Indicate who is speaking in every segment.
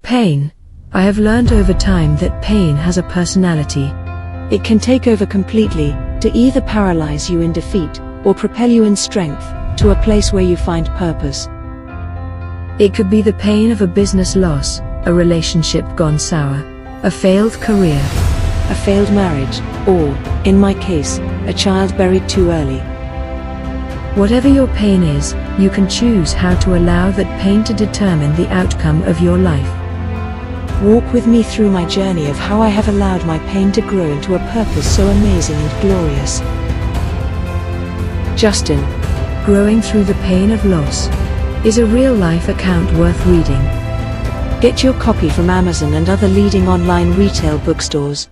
Speaker 1: Pain. I have learned over time that pain has a personality. It can take over completely, to either paralyze you in defeat, or propel you in strength, to a place where you find purpose. It could be the pain of a business loss, a relationship gone sour, a failed career, a failed marriage, or, in my case, a child buried too early. Whatever your pain is, you can choose how to allow that pain to determine the outcome of your life. Walk with me through my journey of how I have allowed my pain to grow into a purpose so amazing and glorious. Justin. Growing Through the Pain of Loss is a real-life account worth reading. Get your copy from Amazon and other leading online retail bookstores.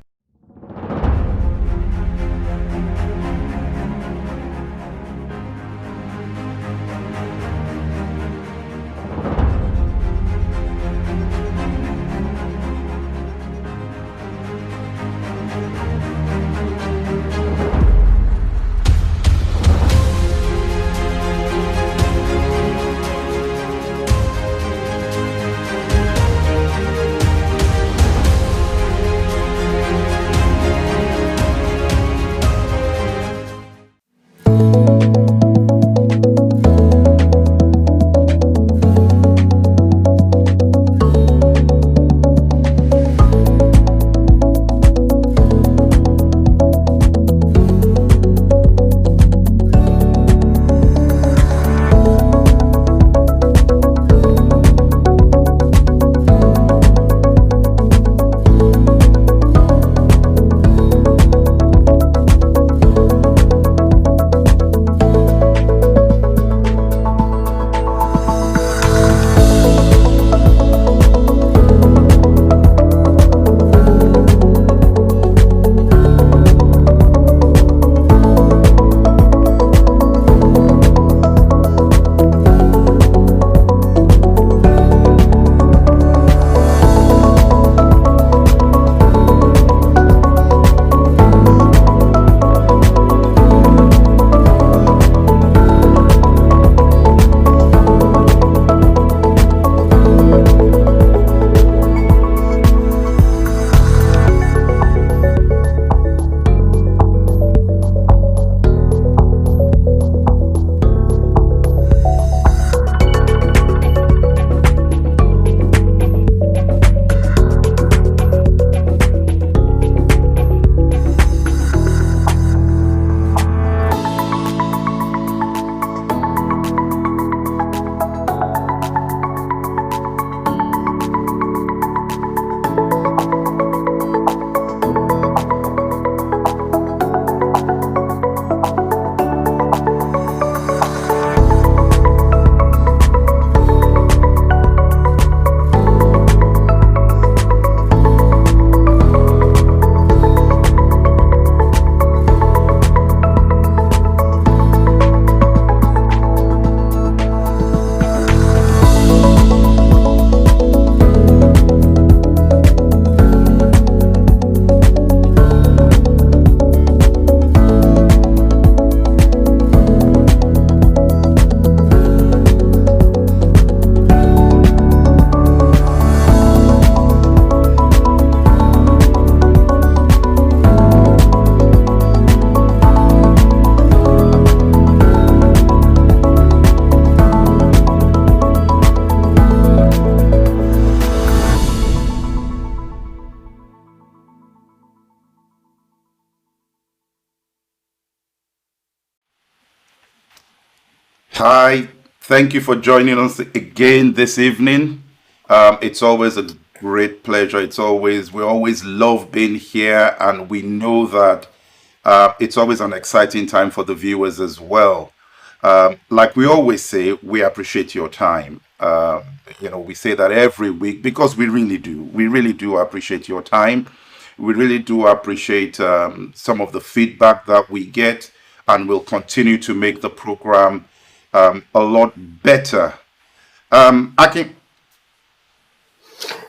Speaker 2: Hi, thank you for joining us again this evening. It's always a great pleasure. We always love being here, and we know that it's always an exciting time for the viewers as well. Like we always say, we appreciate your time. We say that every week because we really do. We really do appreciate your time. We really do appreciate some of the feedback that we get, and we'll continue to make the program a lot better. Akin.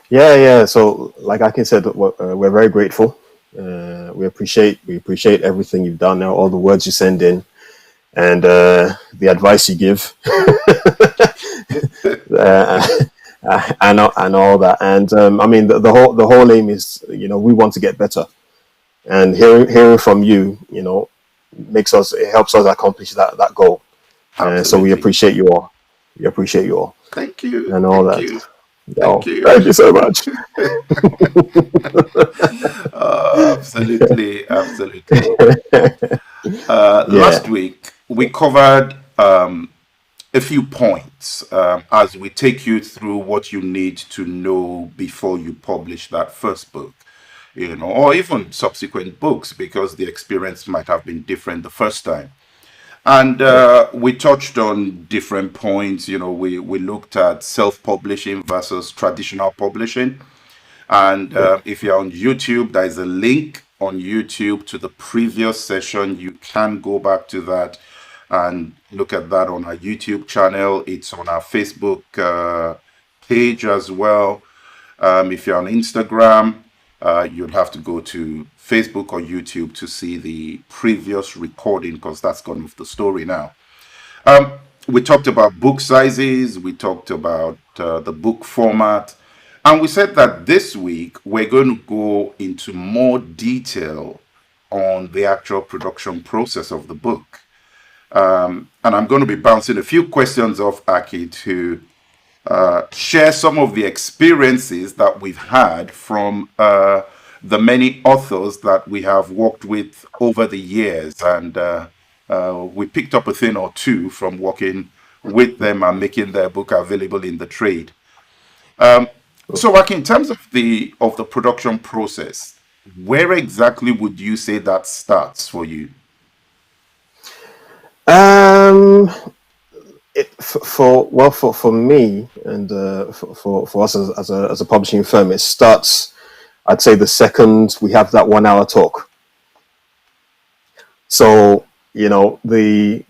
Speaker 3: Yeah. So, like Akin said, we're very grateful. We appreciate everything you've done now, all the words you send in, and the advice you give. and all that. And I mean, the whole aim is, we want to get better, and hearing from you, it helps us accomplish that goal. So we
Speaker 2: Absolutely.
Speaker 3: appreciate you all. We appreciate you all
Speaker 2: Thank you.
Speaker 3: and all
Speaker 2: Thank
Speaker 3: that.
Speaker 2: you.
Speaker 3: Oh,
Speaker 2: Thank you.
Speaker 3: thank you so much.
Speaker 2: Absolutely. Absolutely.
Speaker 3: Yeah,
Speaker 2: Last week, we covered a few points as we take you through what you need to know before you publish that first book, or even subsequent books, because the experience might have been different the first time. And
Speaker 3: yeah,
Speaker 2: we touched on different points. We looked at self-publishing versus traditional publishing. And
Speaker 3: yeah.
Speaker 2: if you're on YouTube, there is a link on YouTube to the previous session. You can go back to that and look at that on our YouTube channel. It's on our Facebook page as well. If you're on Instagram, you'd have to go to Facebook or YouTube to see the previous recording, because that's gone off the story now. We talked about book sizes, we talked about the book format, and we said that this week we're going to go into more detail on the actual production process of the book. And I'm going to be bouncing a few questions off Aki to share some of the experiences that we've had from the many authors that we have worked with over the years. And we picked up a thing or two from working with them and making their book available in the trade. So, like, in terms of the production process, where exactly would you say that starts for you?
Speaker 3: Um, for me and for us as a publishing firm, it starts, I'd say, the second we have that 1 hour talk. So, the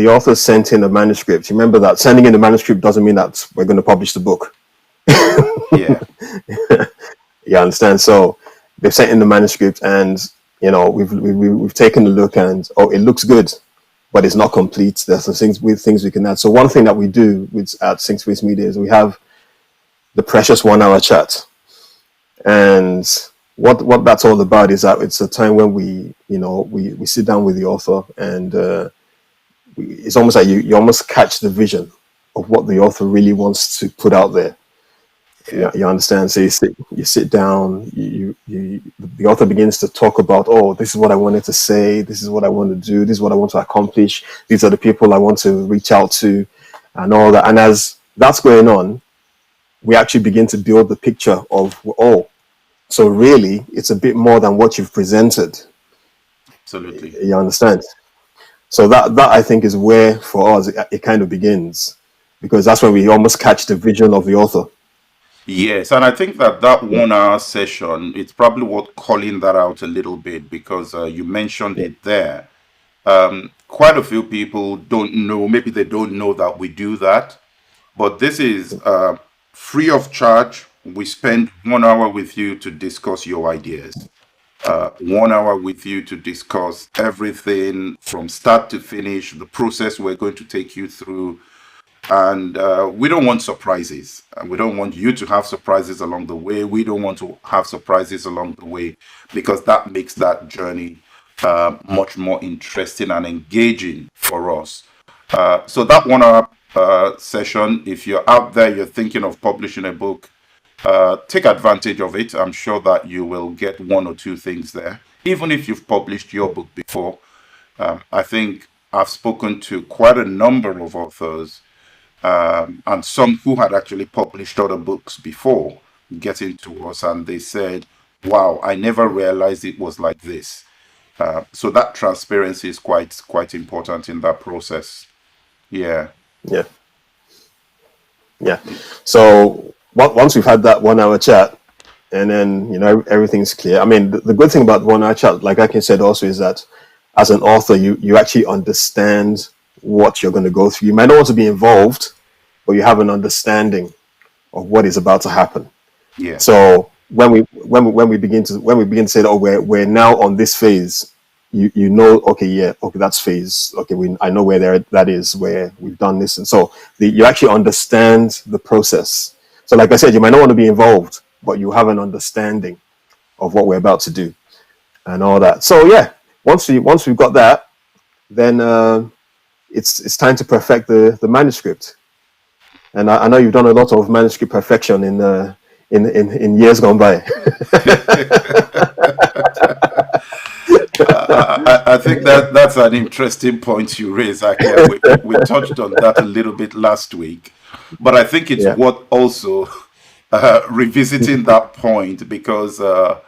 Speaker 3: author sent in a manuscript. Remember that sending in a manuscript doesn't mean that we're going to publish the book.
Speaker 2: Yeah,
Speaker 3: You understand? So they've sent in the manuscript, and we've taken a look, and it looks good, but it's not complete. There's some things we can add. So one thing that we do at Think Space Media is we have the precious 1 hour chat, and what that's all about is that it's a time when we sit down with the author, and it's almost like you almost catch the vision of what the author really wants to put out there.
Speaker 2: yeah,
Speaker 3: You understand? So you sit down, the author begins to talk about, oh, this is what I wanted to say, this is what I want to do, this is what I want to accomplish, these are the people I want to reach out to, and all that. And as that's going on, we actually begin to build the picture of, oh, so really it's a bit more than what you've presented.
Speaker 2: absolutely.
Speaker 3: You understand? So that I think is where for us it kind of begins, because that's when we almost catch the vision of the author.
Speaker 2: Yes, and I think that
Speaker 3: Yeah,
Speaker 2: 1 hour session, it's probably worth calling that out a little bit, because you mentioned
Speaker 3: yeah,
Speaker 2: it there. Quite a few people don't know, maybe they don't know that we do that, but this is free of charge. We spend 1 hour with you to discuss your ideas, 1 hour with you to discuss everything from start to finish, the process we're going to take you through. And we don't want surprises. And we don't want you to have surprises along the way. We don't want to have surprises along the way, because that makes that journey much more interesting and engaging for us. So that 1 hour session, if you're out there, you're thinking of publishing a book, take advantage of it. I'm sure that you will get one or two things there. Even if you've published your book before, I think I've spoken to quite a number of authors, and some who had actually published other books before getting to us, and they said, wow, I never realized it was like this. So that transparency is quite important in that process. Yeah.
Speaker 3: yeah, yeah. So once we've had that 1 hour chat, and then everything's clear. I mean, the good thing about 1 hour chat, like Akin said also, is that as an author, you actually understand what you're going to go through. You might not want to be involved, but you have an understanding of what is about to happen.
Speaker 2: Yeah.
Speaker 3: So when we begin to say, oh, we're now on this phase, okay, yeah, okay, that's phase. Okay, I know where that is, where we've done this, and so you actually understand the process. So like I said, you might not want to be involved, but you have an understanding of what we're about to do and all that. So yeah, once we've got that, then it's time to perfect the manuscript. And I know you've done a lot of manuscript perfection in years gone by.
Speaker 2: I think that's an interesting point you raise, Akin. We touched on that a little bit last week, but I think it's
Speaker 3: Yeah.
Speaker 2: worth also revisiting that point, because a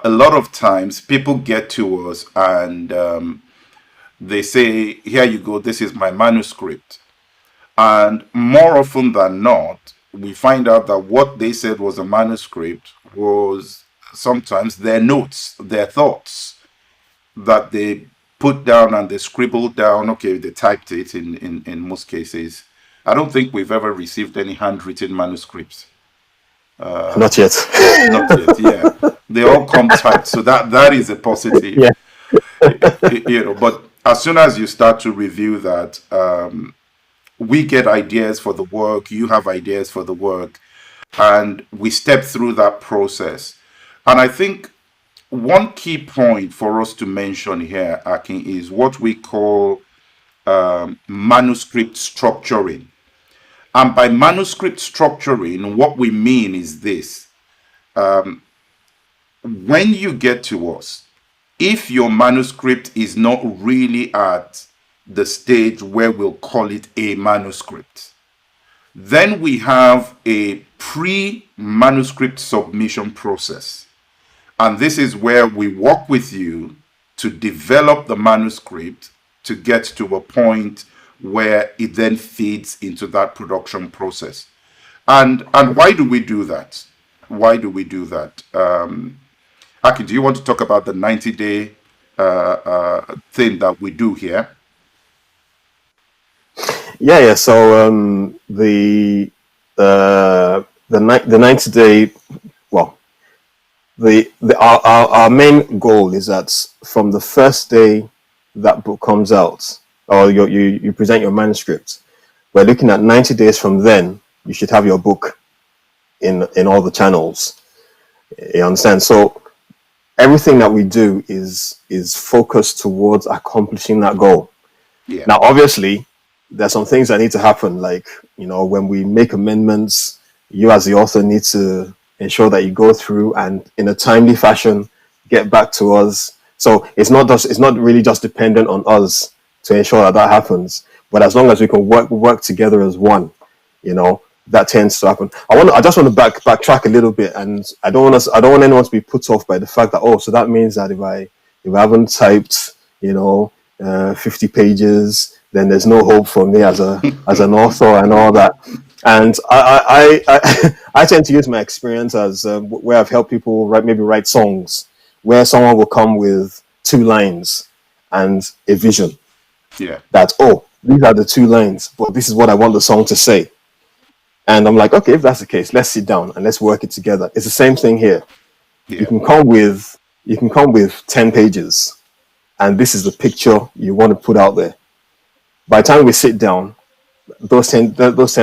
Speaker 2: lot of times people get to us and they say, "Here you go, this is my manuscript." And more often than not, we find out that what they said was a manuscript was sometimes their notes, their thoughts that they put down and they scribbled down. Okay, they typed it in most cases. I don't think we've ever received any handwritten manuscripts.
Speaker 3: Not yet.
Speaker 2: Not yet, yeah. They all come typed, so that is a positive.
Speaker 3: Yeah.
Speaker 2: But as soon as you start to review that, we get ideas for the work, you have ideas for the work, and we step through that process. And I think one key point for us to mention here, Akin, is what we call manuscript structuring. And by manuscript structuring, what we mean is this. When you get to us, if your manuscript is not really at the stage where we'll call it a manuscript, then we have a pre-manuscript submission process. And this is where we work with you to develop the manuscript to get to a point where it then feeds into that production process. And why do we do that? Why do we do that? Aki, do you want to talk about the 90-day thing that we do here?
Speaker 3: Yeah. So the 90-day, well, our main goal is that from the first day that book comes out, or you present your manuscript, we're looking at 90 days from then. You should have your book in all the channels. You understand? So everything that we do is focused towards accomplishing that goal.
Speaker 2: Yeah.
Speaker 3: Now, obviously, there's some things that need to happen, like, when we make amendments, you as the author need to ensure that you go through and in a timely fashion get back to us. So it's not really just dependent on us to ensure that happens. But as long as we can work together as one, that tends to happen. I just want to backtrack a little bit, and I don't want anyone to be put off by the fact that, so that means that if I haven't typed 50 pages, then there's no hope for me as an author and all that. And I tend to use my experience as where I've helped people write songs, where someone will come with 2 lines and a vision.
Speaker 2: Yeah.
Speaker 3: That, these are the 2 lines, but this is what I want the song to say. And I'm like, okay, if that's the case, let's sit down and let's work it together. It's the same thing here.
Speaker 2: Yeah.
Speaker 3: You can come with 10 pages, and this is the picture you want to put out there. By the time we sit down, those 10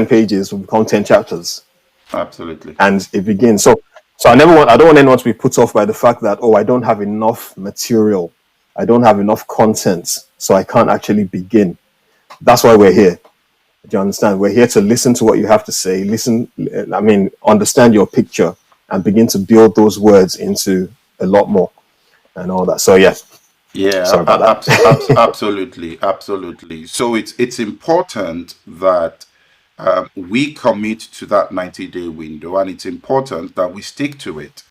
Speaker 3: pages will become 10 chapters.
Speaker 2: Absolutely.
Speaker 3: And it begins. So I don't want anyone to be put off by the fact that, I don't have enough material, I don't have enough content, so I can't actually begin. That's why we're here. Do you understand? We're here to listen to what you have to say, understand your picture and begin to build those words into a lot more and all that. So yeah.
Speaker 2: Yeah,
Speaker 3: Sorry about that.
Speaker 2: Absolutely. So it's important that we commit to that 90-day window, and it's important that we stick to it.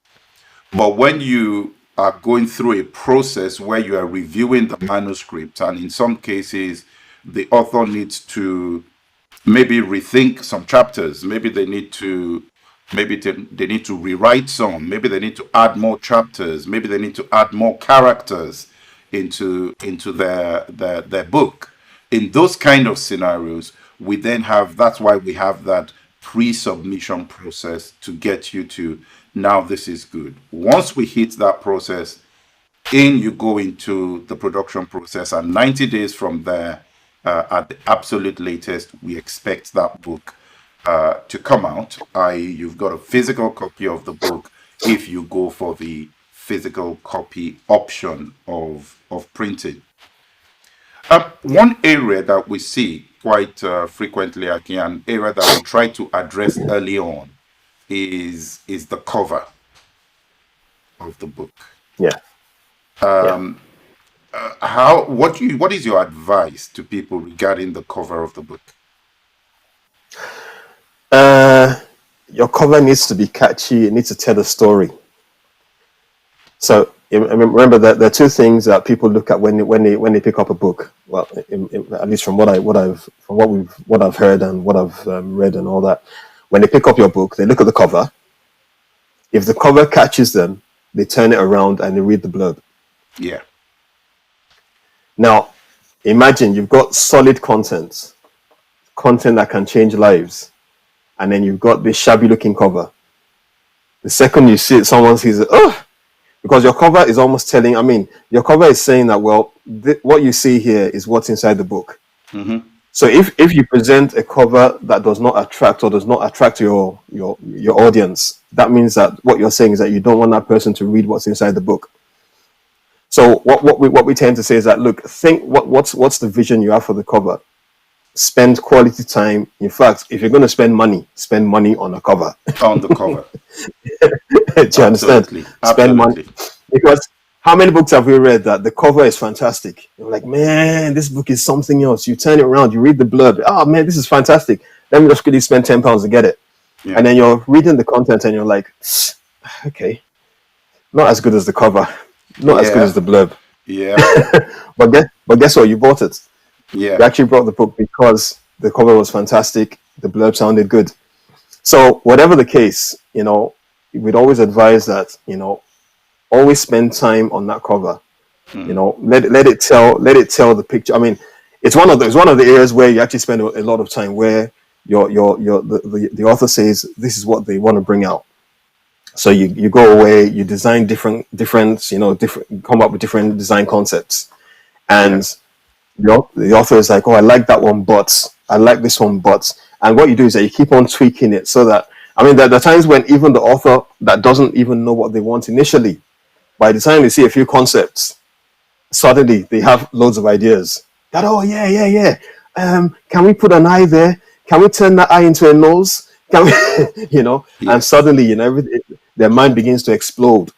Speaker 2: But when you are going through a process where you are reviewing the manuscript, and in some cases the author needs to maybe rethink some chapters, maybe they need to rewrite some, maybe they need to add more chapters, maybe they need to add more characters into their book. In those kind of scenarios, that's why we have that pre-submission process to get you to, now this is good. Once we hit that process, you go into the production process, and 90 days from there, at the absolute latest, we expect that book to come out. You've got a physical copy of the book if you go for the physical copy option of printing. One area that we see quite frequently, Aki, an area that we try to address early on is the cover of the book.
Speaker 3: Yeah. Yeah.
Speaker 2: What is your advice to people regarding the cover of the book?
Speaker 3: Your cover needs to be catchy. It needs to tell a story. So I remember that there are two things that people look at when they pick up a book. Well, at least from what I've heard and what I've read and all that. When they pick up your book, they look at the cover. If the cover catches them, they turn it around and they read the blurb.
Speaker 2: Yeah.
Speaker 3: Now, imagine you've got solid content that can change lives, and then you've got this shabby looking cover. The second you see it, someone sees it, because your cover is almost telling, your cover is saying that, well, what you see here is what's inside the book.
Speaker 2: Mm-hmm.
Speaker 3: So if you present a cover that does not attract your audience, that means that what you're saying is that you don't want that person to read what's inside the book. So what we tend to say is that, look, think what's the vision you have for the cover. Spend quality time. In fact, if you're going to spend money on a cover.
Speaker 2: On the cover.
Speaker 3: Do you understand? Spend money. Because how many books have we read that the cover is fantastic? You're like, man, this book is something else. You turn it around, you read the blurb. Oh man, this is fantastic. Let me just really spend £10 to get it. Yeah. And then you're reading the content and you're like, okay, not as good as the cover. Not as good as the blurb.
Speaker 2: Yeah.
Speaker 3: but guess what? You bought it.
Speaker 2: Yeah.
Speaker 3: You actually bought the book because the cover was fantastic. The blurb sounded good. So whatever the case, we'd always advise that, always spend time on that cover. Let it tell the picture. It's one of the areas where you actually spend a lot of time where the author says this is what they want to bring out. So you go away, you design different, come up with different design concepts. And the author is like, oh, I like that one, but I like this one, but. And what you do is that you keep on tweaking it so that, there are times when even the author that doesn't even know what they want initially, by the time they see a few concepts, suddenly they have loads of ideas. That, oh, yeah. Can we put an eye there? Can we turn that eye into a nose? Can we, yes. And suddenly, their mind begins to explode.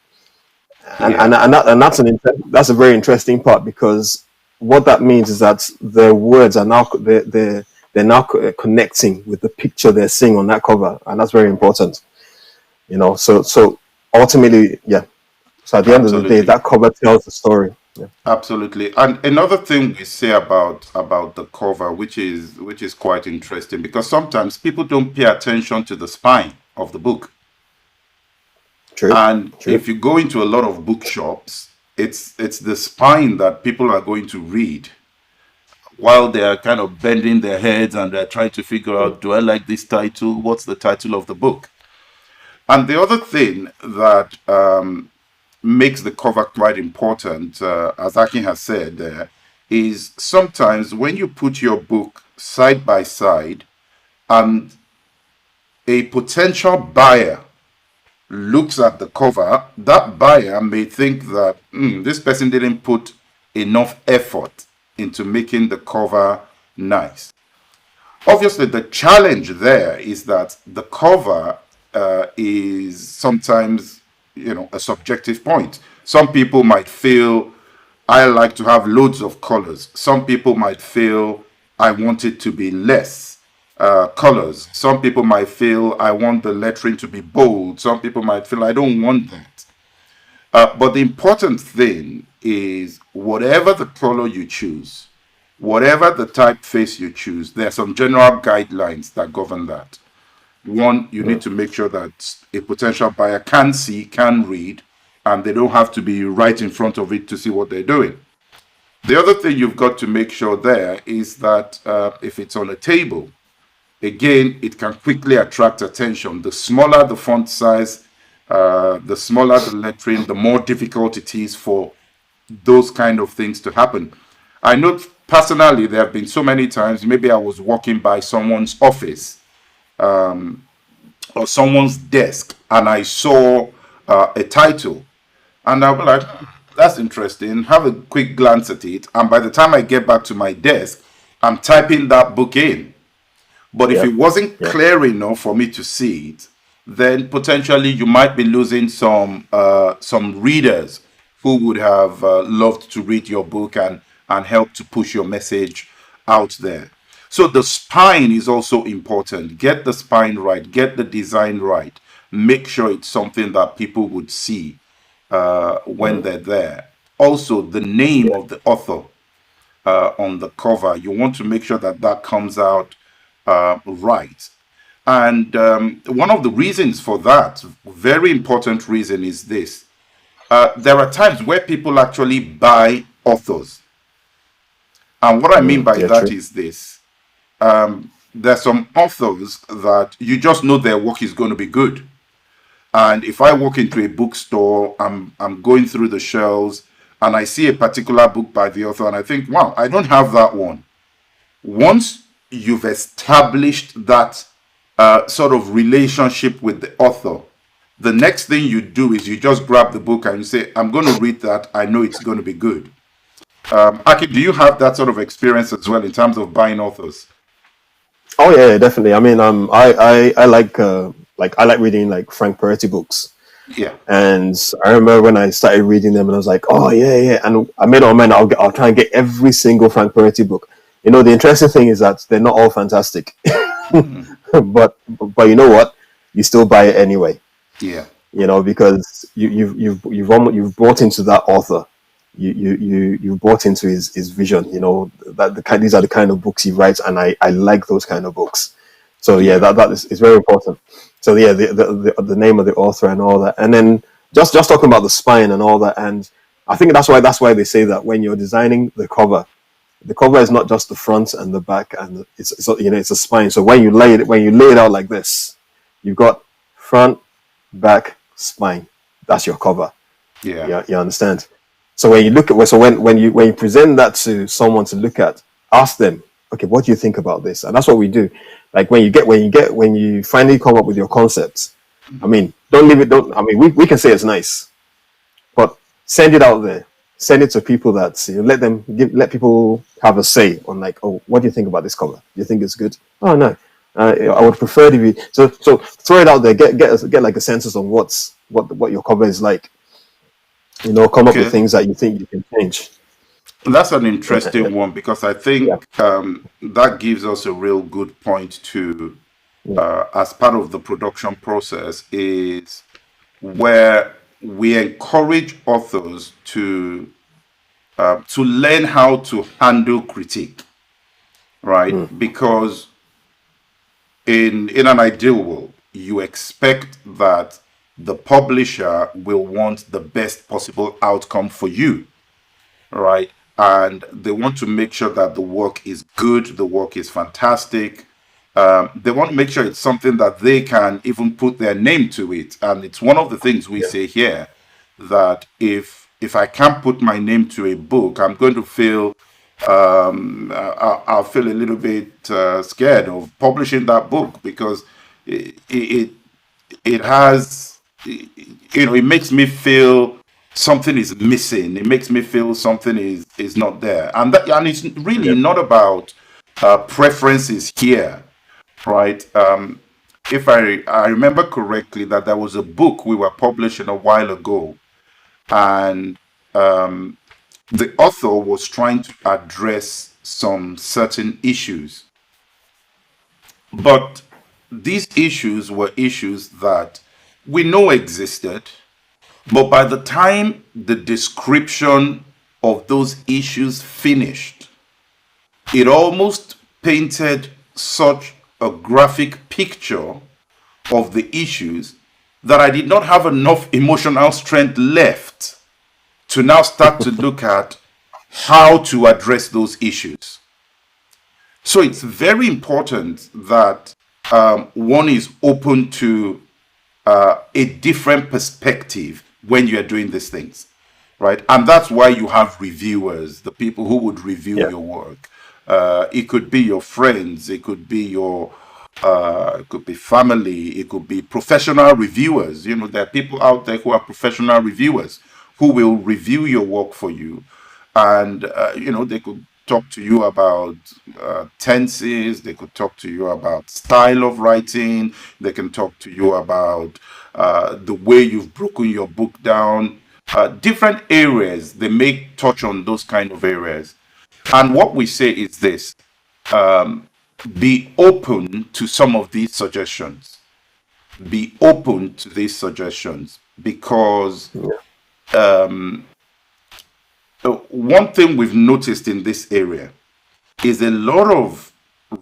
Speaker 3: And that's a very interesting part, because what that means is that their words are now, they're now connecting with the picture they're seeing on that cover. And that's very important. So ultimately, yeah. So at the end of the day, that cover tells the story. Yeah.
Speaker 2: Absolutely. And another thing we say about the cover, which is quite interesting, because sometimes people don't pay attention to the spine of the book.
Speaker 3: True.
Speaker 2: And if you go into a lot of bookshops, it's the spine that people are going to read while they are kind of bending their heads and they're trying to figure out, do I like this title? What's the title of the book? And the other thing that makes the cover quite important, as Akin has said, is sometimes when you put your book side by side and a potential buyer looks at the cover, that buyer may think that this person didn't put enough effort into making the cover nice. Obviously, the challenge there is that the cover is sometimes, a subjective point. Some people might feel, I like to have loads of colors. Some people might feel, I want it to be less colors. Some people might feel, I want the lettering to be bold. Some people might feel, I don't want that. But the important thing is, whatever the color you choose, whatever the typeface you choose, there are some general guidelines that govern that. One, you need to make sure that a potential buyer can see, can read, and they don't have to be right in front of it to see what they're doing. The other thing you've got to make sure there is that if it's on a table, again, it can quickly attract attention. The smaller the font size, the smaller the lettering, the more difficult it is for those kind of things to happen. I know personally there have been so many times, maybe I was walking by someone's office or someone's desk and I saw a title, and I'll be like, "Hmm, that's interesting," have a quick glance at it, and by the time I get back to my desk, I'm typing that book in. But if
Speaker 3: Yeah.
Speaker 2: it wasn't
Speaker 3: Yeah.
Speaker 2: clear enough for me to see it, then potentially you might be losing some readers who would have loved to read your book and help to push your message out there. So the spine is also important. Get the spine right, get the design right. Make sure it's something that people would see when they're there. Also, the name
Speaker 3: Yeah.
Speaker 2: of the author on the cover. You want to make sure that that comes out right. And one of the reasons for that, very important reason, is this. There are times where people actually buy authors. And what I mean by
Speaker 3: Yeah.
Speaker 2: that
Speaker 3: True.
Speaker 2: is this. There's some authors that you just know their work is going to be good. And if I walk into a bookstore, I'm going through the shelves and I see a particular book by the author and I think, wow, I don't have that one. Once you've established that sort of relationship with the author, the next thing you do is you just grab the book and you say, I'm going to read that. I know it's going to be good. Aki, do you have that sort of experience as well in terms of buying authors?
Speaker 3: Oh yeah, definitely. I mean, I like I like reading like Frank Peretti books,
Speaker 2: Yeah.
Speaker 3: and I remember when I started reading them, and I was like, oh yeah, yeah. And I made up my mind, I'll try and get every single Frank Peretti book. You know, the interesting thing is that they're not all fantastic,
Speaker 2: Mm,
Speaker 3: but you know what? You still buy it anyway.
Speaker 2: yeah.
Speaker 3: You know, because you've bought into that author. You've bought into his vision. You know that these are the kind of books he writes, and I like those kind of books. So yeah,
Speaker 2: Yeah.
Speaker 3: that is very important. So yeah, the name of the author and all that, and then just talking about the spine and all that, and I think that's why they say that when you're designing the cover is not just the front and the back, and it's you know it's a spine. So when you lay it out like this, you've got front, back, spine. That's your cover.
Speaker 2: Yeah.
Speaker 3: Yeah, you understand. So when you look at so when you present that to someone to look at, ask them, okay, what do you think about this? And that's what we do. Like when you finally come up with your concepts, I mean, don't leave it. Don't I mean we can say it's nice, but send it out there. Send it to people that let people have a say on like, oh, what do you think about this cover? Do you think it's good? Oh no, I would prefer to be so throw it out there. Get like a census on what your cover is like. You know, come up with
Speaker 2: Okay.
Speaker 3: things that you think you can change.
Speaker 2: That's an interesting one because I
Speaker 3: Yeah,
Speaker 2: think that gives us a real good point to,
Speaker 3: yeah,
Speaker 2: as part of the production process, is where we encourage authors to learn how to handle critique, right? Because in an ideal world, you expect that the publisher will want the best possible outcome for you, right? And they want to make sure that the work is good, the work is fantastic. They want to make sure it's something that they can even put their name to it. And it's one of the things we
Speaker 3: yeah,
Speaker 2: say here that if I can't put my name to a book, I'm going to feel I'll feel a little bit scared of publishing that book because it it has it makes me feel something is missing. It makes me feel something is not there, and it's really
Speaker 3: yeah,
Speaker 2: not about preferences here, right? If I remember correctly, that there was a book we were publishing a while ago, and the author was trying to address some certain issues, but these issues were issues that we know existed. But by the time the description of those issues finished, it almost painted such a graphic picture of the issues that I did not have enough emotional strength left to now start to look at how to address those issues. So it's very important that one is open to a different perspective when you are doing these things, right? And that's why you have reviewers, the people who would review
Speaker 3: yeah,
Speaker 2: your work. It could be your friends, it could be it could be family, it could be professional reviewers. You know, there are people out there who are professional reviewers who will review your work for you. And, you know, they could talk to you about tenses, they could talk to you about style of writing, they can talk to you about the way you've broken your book down, different areas. They may touch on those kind of areas. And what we say is this: be open to some of these suggestions. Be open to these suggestions because one thing we've noticed in this area is a lot of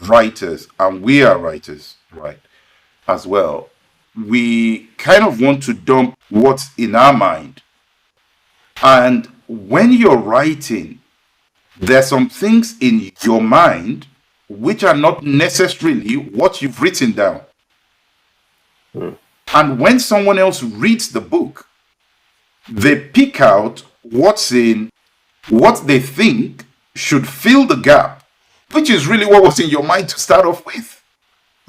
Speaker 2: writers, and we are writers, right, as well. We kind of want to dump what's in our mind. And when you're writing, there's some things in your mind which are not necessarily what you've written down. And when someone else reads the book, they pick out what's in what they think should fill the gap, which is really what was in your mind to start off with.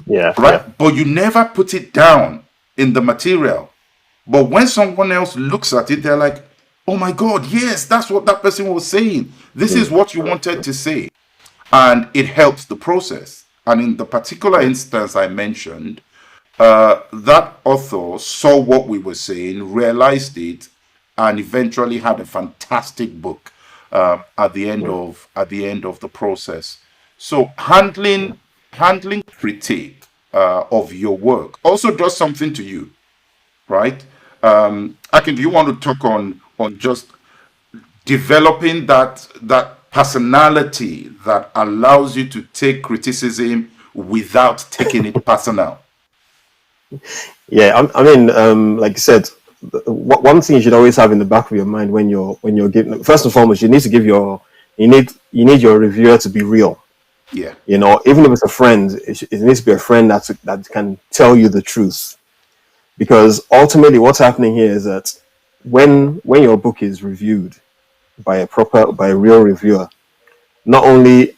Speaker 3: Yeah.
Speaker 2: Right? Yeah. But you never put it down in the material. But when someone else looks at it, they're like, oh my God, yes, that's what that person was saying. This is what you wanted to say. And it helps the process. And in the particular instance I mentioned, that author saw what we were saying, realized it, and eventually had a fantastic book at the end of the process. So handling critique of your work also does something to you, right? Akin, do you want to talk on just developing that personality that allows you to take criticism without taking it personal?
Speaker 3: Yeah, I mean, like you said, one thing you should always have in the back of your mind when you're giving, first and foremost, you need your reviewer to be real.
Speaker 2: Yeah.
Speaker 3: You know, even if it's a friend, it needs to be a friend that can tell you the truth. Because ultimately, what's happening here is that when your book is reviewed by a real reviewer, not only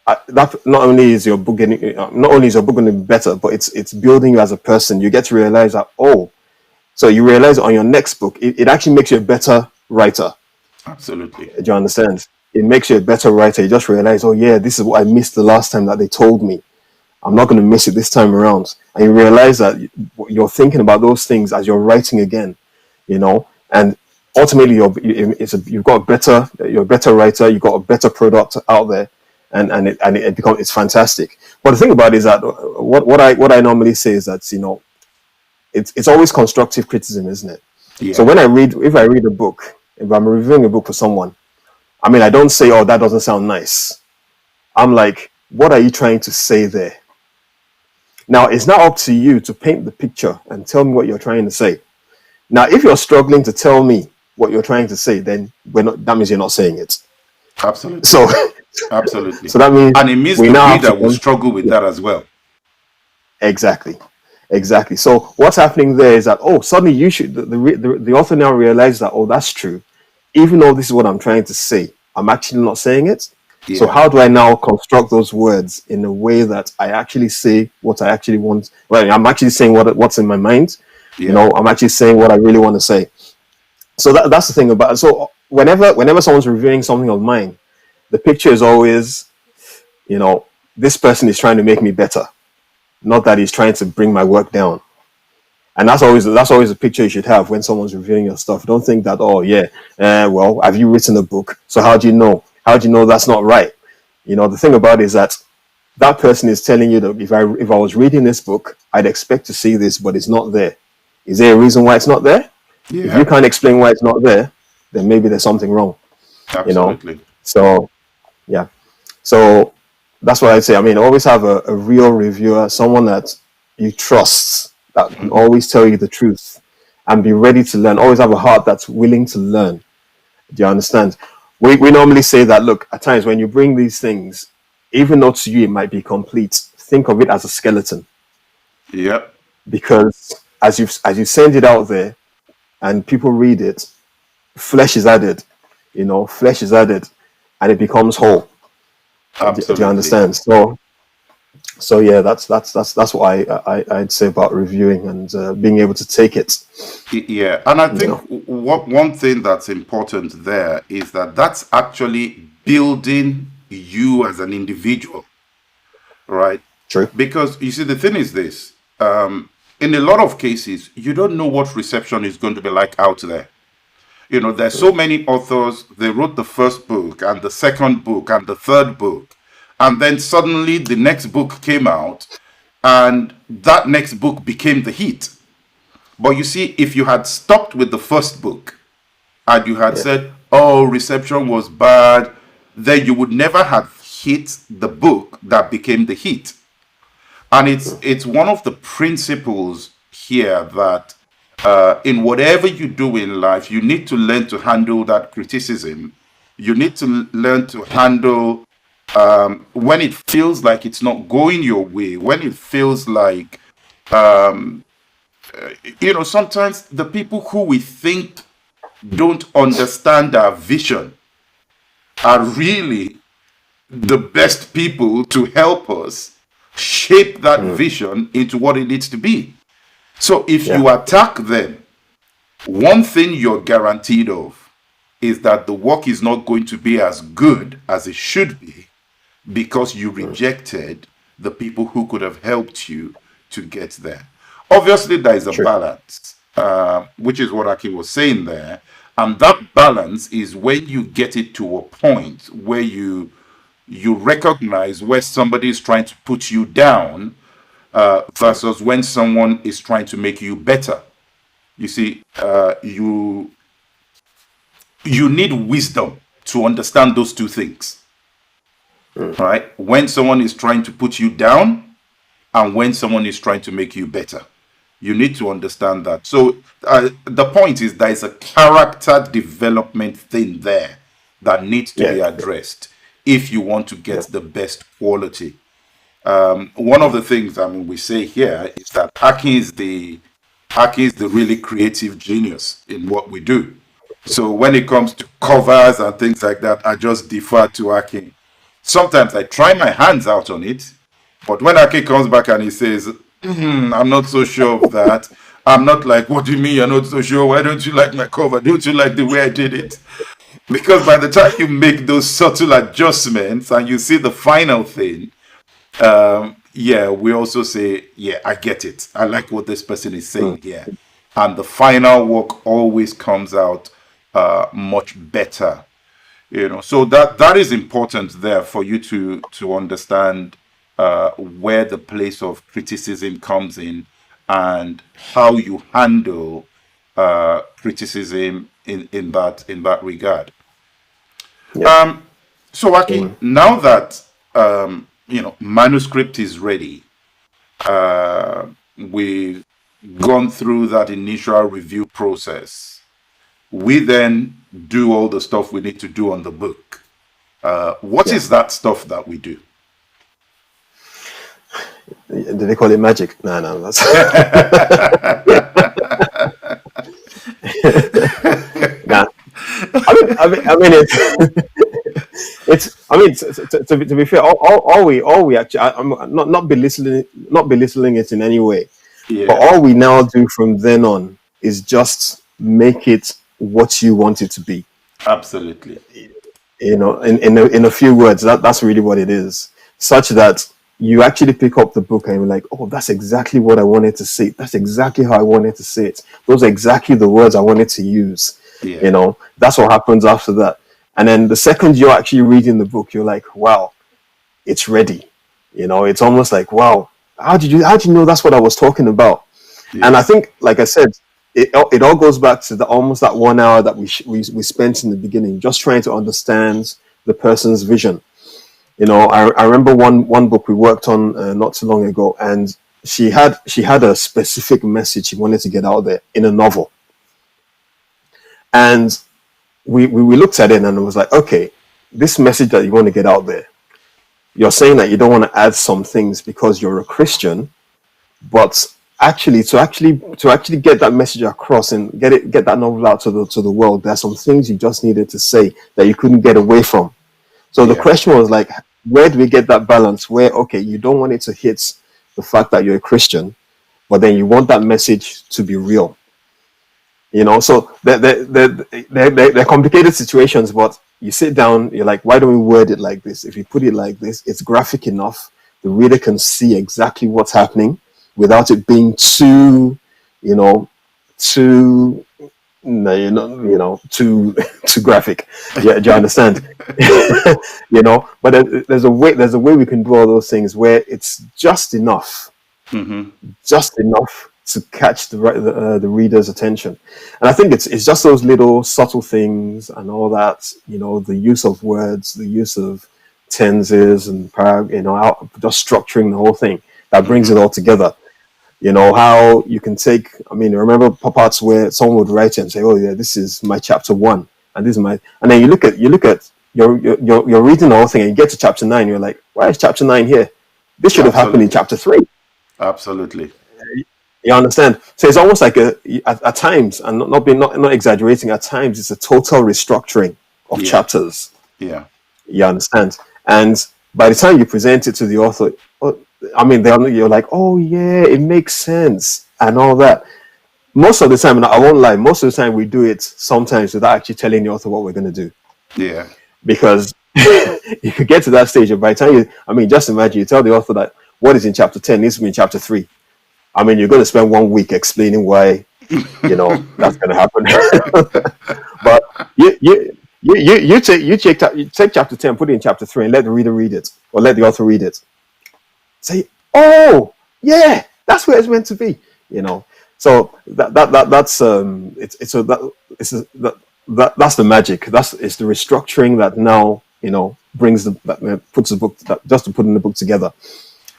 Speaker 3: is your book getting to be better, but it's building you as a person. You get to realize that, so you realize on your next book, it actually makes you a better writer.
Speaker 2: Absolutely.
Speaker 3: Do you understand? It makes you a better writer. You just realize, oh yeah, this is what I missed the last time that they told me. I'm not going to miss it this time around. And you realize that you're thinking about those things as you're writing again, you know, and ultimately you're a better writer. You've got a better product out there, and it's fantastic. But the thing about it is that what I normally say is that, you know, it's always constructive criticism, isn't it? Yeah. So if I read a book, if I'm reviewing a book for someone, I mean, I don't say, oh, that doesn't sound nice. I'm like, what are you trying to say there? Now, it's now up to you to paint the picture and tell me what you're trying to say. Now, if you're struggling to tell me what you're trying to say, then that means you're not saying it.
Speaker 2: Absolutely.
Speaker 3: So,
Speaker 2: absolutely.
Speaker 3: So that means,
Speaker 2: and it means the reader will struggle with that as well.
Speaker 3: Exactly. So what's happening there is that, suddenly the author now realizes that, that's true. Even though this is what I'm trying to say, I'm actually not saying it. Yeah. So how do I now construct those words in a way that I actually say what I actually want? Well, I'm actually saying what's in my mind. Yeah. You know, I'm actually saying what I really want to say. So that's the thing about it. So whenever someone's reviewing something of mine, the picture is always, you know, this person is trying to make me better, not that he's trying to bring my work down. And that's always the picture you should have when someone's reviewing your stuff. Don't think that, well, have you written a book? So how do you know? How do you know that's not right? You know, the thing about it is that person is telling you that if I was reading this book, I'd expect to see this, but it's not there. Is there a reason why it's not there? Yeah. If you can't explain why it's not there, then maybe there's something wrong.
Speaker 2: Absolutely.
Speaker 3: You know? So, yeah. So that's what I'd say. I mean, always have a real reviewer, someone that you trust, that can always tell you the truth and be ready to learn. Always have a heart that's willing to learn. Do you understand? We normally say that, look, at times when you bring these things, even though to you it might be complete, think of it as a skeleton.
Speaker 2: Yep.
Speaker 3: Because as you send it out there and people read it, flesh is added, and it becomes whole.
Speaker 2: Absolutely.
Speaker 3: Do you understand? So So yeah, that's what I'd say about reviewing and being able to take it.
Speaker 2: Yeah, and I
Speaker 3: You
Speaker 2: think
Speaker 3: know,
Speaker 2: what one thing that's important there is that that's actually building you as an individual, right?
Speaker 3: true.
Speaker 2: Because you see, the thing is this: in a lot of cases, you don't know what reception is going to be like out there. There's so many authors, they wrote the first book and the second book and the third book, and then suddenly the next book came out, and that next book became the hit. But you see, if you had stopped with the first book and you had
Speaker 3: Yeah,
Speaker 2: said, oh, reception was bad, then you would never have hit the book that became the hit. And it's one of the principles here that in whatever you do in life, you need to learn to handle that criticism. You need to learn to handle when it feels like it's not going your way, when it feels like, sometimes the people who we think don't understand our vision are really the best people to help us shape that vision into what it needs to be. So if
Speaker 3: yeah,
Speaker 2: you attack them, one thing you're guaranteed of is that the work is not going to be as good as it should be because you rejected the people who could have helped you to get there. Obviously, there is a
Speaker 3: true.
Speaker 2: balance, which is what Aki was saying there. And that balance is when you get it to a point where you recognize where somebody is trying to put you down versus when someone is trying to make you better. You see, you need wisdom to understand those two things, right? When someone is trying to put you down and when someone is trying to make you better, you need to understand that. So the point is there is a character development thing there that needs to
Speaker 3: Yeah,
Speaker 2: be addressed if you want to get
Speaker 3: yeah,
Speaker 2: the best quality. One of the things we say here is that Aki is the really creative genius in what we do. So when it comes to covers and things like that, I just defer to Aki. Sometimes I try my hands out on it, but when Aki comes back and he says, I'm not so sure of that," I'm not like, "What do you mean you're not so sure? Why don't you like my cover? Don't you like the way I did it?" Because by the time you make those subtle adjustments and you see the final thing, yeah, we also say, yeah, I get it. I like what this person is saying here. And the final work always comes out much better. So that is important there for you to understand where the place of criticism comes in and how you handle criticism in that regard.
Speaker 3: yeah.
Speaker 2: So Aki, now that manuscript is ready, we've gone through that initial review process. We then do all the stuff we need to do on the book. What
Speaker 3: Yeah.
Speaker 2: is that stuff that we do?
Speaker 3: Did they call it magic? No, no, that's nah. It's. I mean, to be fair, all we actually, I'm not belittling it in any way, but
Speaker 2: Yeah,
Speaker 3: all we now do from then on is just make it what you want it to be.
Speaker 2: absolutely.
Speaker 3: In a few words, that's really what it is, such that you actually pick up the book and you're like, oh, that's exactly what I wanted to say. That's exactly how I wanted to say it. Those are exactly the words I wanted to use.
Speaker 2: Yeah,
Speaker 3: That's what happens after that. And then the second you're actually reading the book, you're like, wow, it's ready. It's almost like, wow, how did you know that's what I was talking about? And I
Speaker 2: yes,
Speaker 3: think, like I said, it all goes back to almost that 1 hour that we spent in the beginning, just trying to understand the person's vision. I remember one book we worked on not too long ago, and she had a specific message she wanted to get out there in a novel, and we looked at it and it was like, okay, this message that you want to get out there, you're saying that you don't want to add some things because you're a Christian, but to actually get that message across and get that novel out to the world, there's some things you just needed to say that you couldn't get away from. So the
Speaker 2: yeah,
Speaker 3: question was like, where do we get that balance where, okay, you don't want it to hit the fact that you're a Christian, but then you want that message to be real? So they're complicated situations, but you sit down, you're like, why don't we word it like this? If you put it like this, it's graphic enough. The reader can see exactly what's happening without it being too, you know, too, no, too too graphic. Yeah, do you understand? But there's a way we can do all those things where it's just enough, just enough to catch the reader's attention. And I think it's just those little subtle things and all that, the use of words, the use of tenses and just structuring the whole thing that brings it all together. How you can take, remember parts where someone would write and say, oh yeah, this is my chapter 1 and this is my, and then you look at you're reading the whole thing and you get to chapter 9, you're like, why is chapter 9 here? This should have happened in chapter 3.
Speaker 2: Absolutely.
Speaker 3: You understand? So it's almost like at times, and not exaggerating, at times it's a total restructuring of chapters.
Speaker 2: Yeah.
Speaker 3: You understand? And by the time you present it to the author, you're like, oh yeah, it makes sense and all that. Most of the time, and I won't lie, most of the time we do it sometimes without actually telling the author what we're going to do.
Speaker 2: Yeah.
Speaker 3: Because you could get to that stage, and by the time just imagine you tell the author that what is in chapter 10 needs to be in chapter 3. You're going to spend 1 week explaining why, that's going to happen. But you take chapter 10, put it in chapter 3, and let the reader read it, or let the author read it. Say, oh yeah, that's where it's meant to be. So that's that's the magic. It's the restructuring that now brings puts the book just to put in the book together.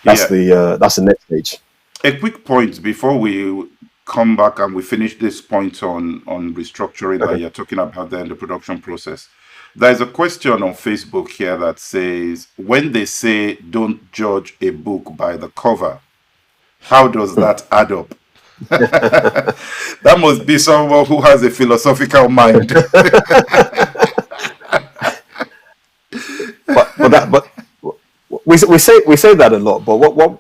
Speaker 3: That's the next stage.
Speaker 2: A quick point before we come back and we finish this point on restructuring that you're talking about there in the production process. There's a question on Facebook here that says, when they say don't judge a book by the cover, how does that add up? That must be someone who has a philosophical mind.
Speaker 3: but we say that a lot. But what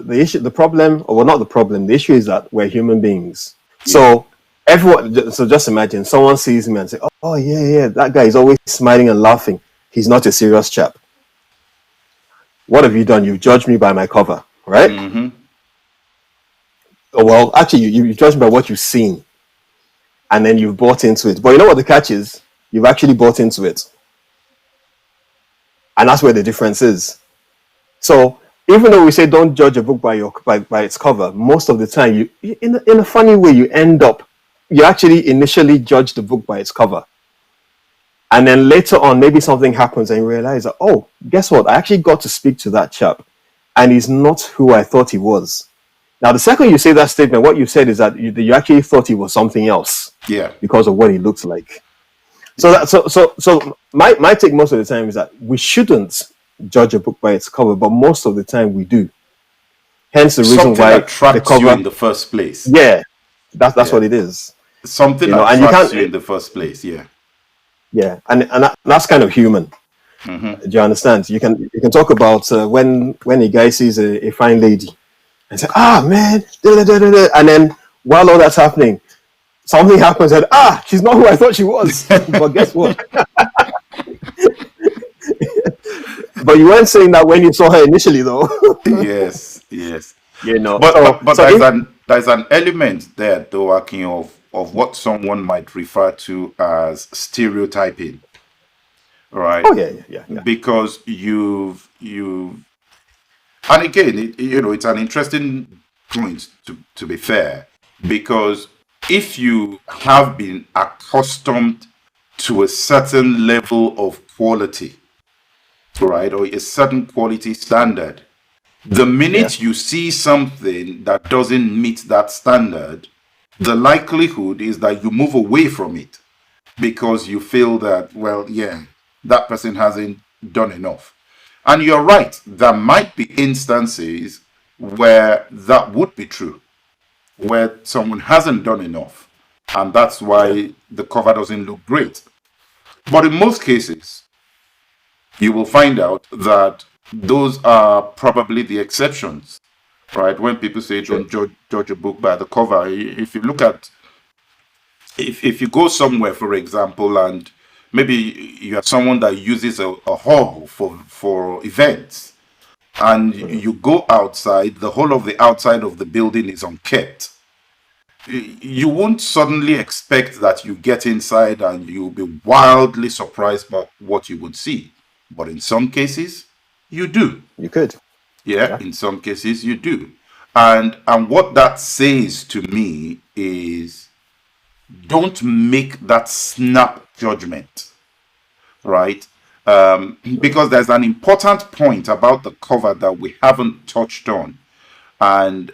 Speaker 3: the issue, the problem, or not the problem, the issue is that we're human beings. So just imagine someone sees me and say, oh yeah, that guy is always smiling and laughing. He's not a serious chap. What have you done? You've judged me by my cover, right?
Speaker 2: Mm-hmm.
Speaker 3: Oh, well, actually, you judged by what you've seen, and then you've bought into it. But you know what the catch is? You've actually bought into it, and that's where the difference is. So even though we say don't judge a book by its cover, most of the time, you in a funny way, you actually initially judge the book by its cover. And then later on, maybe something happens and you realize that, oh, guess what? I actually got to speak to that chap and he's not who I thought he was. Now, the second you say that statement, what you said is that you actually thought he was something else.
Speaker 2: Yeah.
Speaker 3: Because of what he looks like. So my take most of the time is that we shouldn't judge a book by its cover, but most of the time we do. Hence the reason
Speaker 2: Something
Speaker 3: why
Speaker 2: attracts
Speaker 3: the cover
Speaker 2: you in the first place.
Speaker 3: Yeah. That's what it is.
Speaker 2: Something attracts you in the first place, yeah.
Speaker 3: Yeah, and that's kind of human.
Speaker 2: Mm-hmm.
Speaker 3: Do you understand? You can talk about when a guy sees a fine lady and say, man, and then while all that's happening, something happens and she's not who I thought she was. But guess what? But you weren't saying that when you saw her initially, though.
Speaker 2: Yes.
Speaker 3: But
Speaker 2: there's an element there, though, Akin, of what someone might refer to as stereotyping, right?
Speaker 3: Oh yeah.
Speaker 2: Because you've and again, it's an interesting point to be fair, because if you have been accustomed to a certain level of quality, right, or a certain quality standard, the minute you see something that doesn't meet that standard, the likelihood is that you move away from it because you feel that, well, yeah, that person hasn't done enough. And you're right, there might be instances where that would be true, where someone hasn't done enough, and that's why the cover doesn't look great. But in most cases, you will find out that those are probably the exceptions, right? When people say
Speaker 3: Sure.
Speaker 2: don't judge a book by the cover, if you look at, if you go somewhere, for example, and maybe you are someone that uses a hall for events, and you go outside, the whole of the outside of the building is unkept. You won't suddenly expect that you get inside and you'll be wildly surprised by what you would see. But in some cases, you do.
Speaker 3: You could.
Speaker 2: Yeah,
Speaker 3: Yeah.
Speaker 2: in some cases you do. And what that says to me is, don't make that snap judgment, right? Because there's an important point about the cover that we haven't touched on. And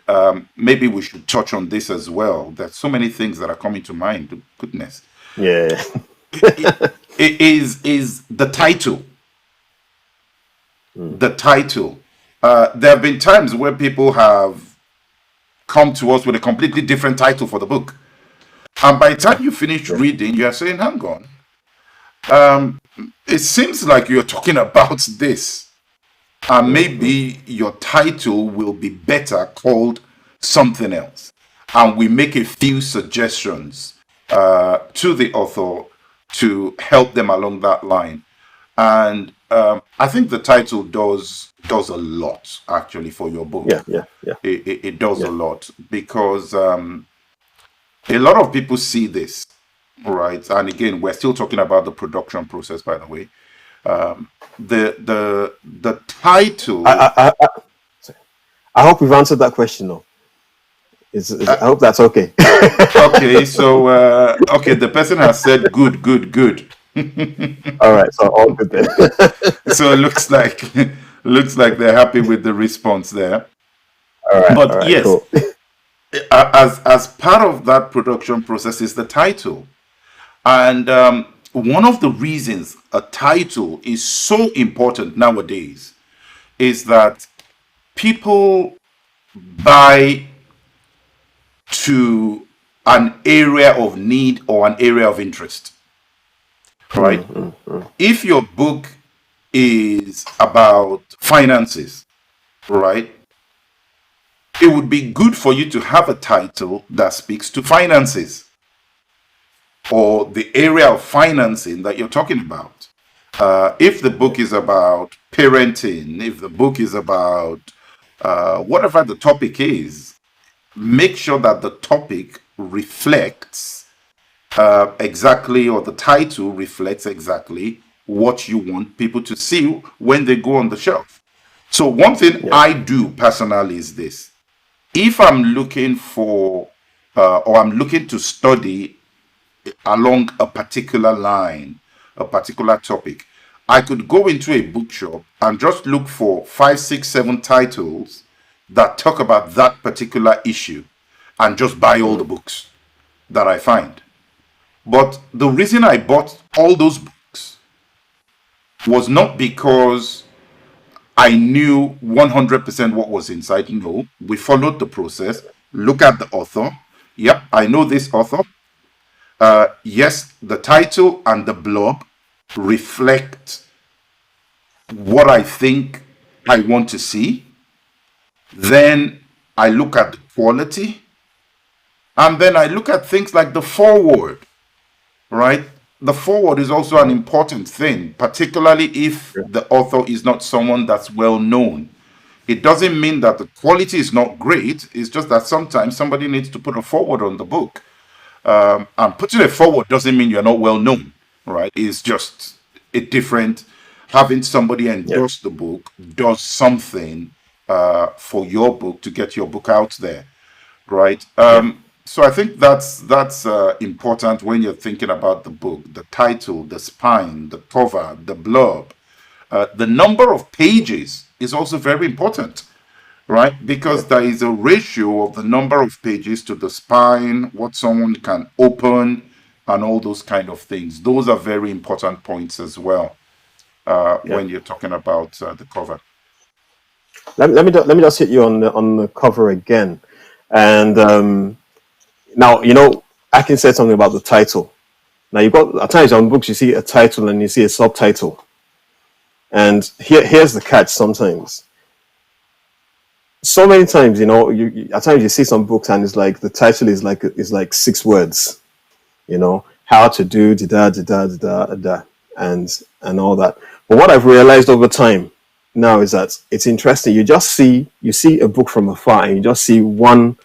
Speaker 2: maybe we should touch on this as well. There's so many things that are coming to mind. Goodness.
Speaker 3: Yeah.
Speaker 2: It is the title. The title. There have been times where people have come to us with a completely different title for the book. And by the time you finish reading, you are saying, hang on. It seems like you're talking about this. And maybe your title will be better called something else. And we make a few suggestions to the author to help them along that line. And I think the title does a lot actually for your book.
Speaker 3: Yeah.
Speaker 2: It does a lot, because a lot of people see this, right? And again, we're still talking about the production process, by the way. The title.
Speaker 3: I hope we've answered that question, though. I hope that's okay.
Speaker 2: Okay, so okay, the person has said good.
Speaker 3: All right, so all good then.
Speaker 2: So it looks like they're happy with the response there.
Speaker 3: All
Speaker 2: But
Speaker 3: right,
Speaker 2: yes,
Speaker 3: cool.
Speaker 2: as part of that production process is the title. And one of the reasons a title is so important nowadays is that people buy to an area of need or an area of interest, right? If your book is about finances, right, it would be good for you to have a title that speaks to finances or the area of financing that you're talking about. If the book is about parenting, if the book is about whatever the topic is, make sure that the topic reflects exactly, or the title reflects exactly what you want people to see when they go on the shelf. So one thing I do personally is this. If I'm looking for or I'm looking to study along a particular line, a particular topic, I could go into a bookshop and just look for 5, 6, 7 titles that talk about that particular issue and just buy all the books that I find. But the reason I bought all those books was not because I knew 100% what was inside. No, we followed the process. Look at the author. Yep, I know this author. Yes, the title and the blurb reflect what I think I want to see. Then I look at the quality. And then I look at things like the foreword, right? The foreword is also an important thing, particularly if the author is not someone that's well known. It doesn't mean that the quality is not great. It's just that sometimes somebody needs to put a foreword on the book. And putting a foreword doesn't mean you're not well known, right? It's just a different. Having somebody endorse the book does something for your book to get your book out there, right? So I think that's important when you're thinking about the book. The title, the spine, the cover, the blurb, the number of pages is also very important, right? Because there is a ratio of the number of pages to the spine, what someone can open, and all those kind of things. Those are very important points as well when you're talking about the cover.
Speaker 3: Let me just hit you on the cover again, and now Akin said something about the title. Now you've got at times on books you see a title and you see a subtitle. And here's the catch. Sometimes, so many times, at times you see some books and it's like the title is like 6 words, how to do da da da da da da and all that. But what I've realized over time now is that it's interesting. You see a book from afar and you just see one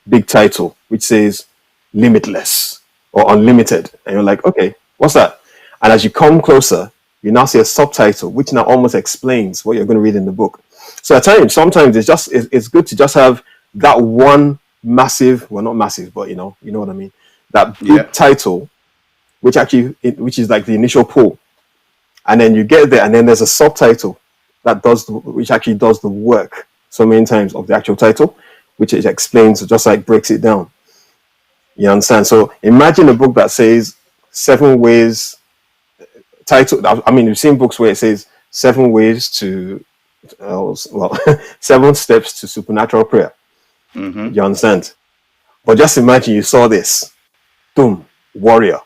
Speaker 3: big title which says limitless or unlimited, and you're like, okay, what's that? And as you come closer, you now see a subtitle which now almost explains what you're going to read in the book. So at times, sometimes it's good to just have that one massive, well, not massive, but you know what I mean, that
Speaker 2: Yeah.
Speaker 3: big title, which is like the initial pull, and then you get there, and then there's a subtitle which actually does the work so many times of the actual title, which it explains, just like breaks it down. You understand? So imagine a book that says 7 ways title. I mean, you've seen books where it says 7 ways to, well, 7 steps to supernatural prayer.
Speaker 2: Mm-hmm.
Speaker 3: You understand? But just imagine you saw this, boom, warrior,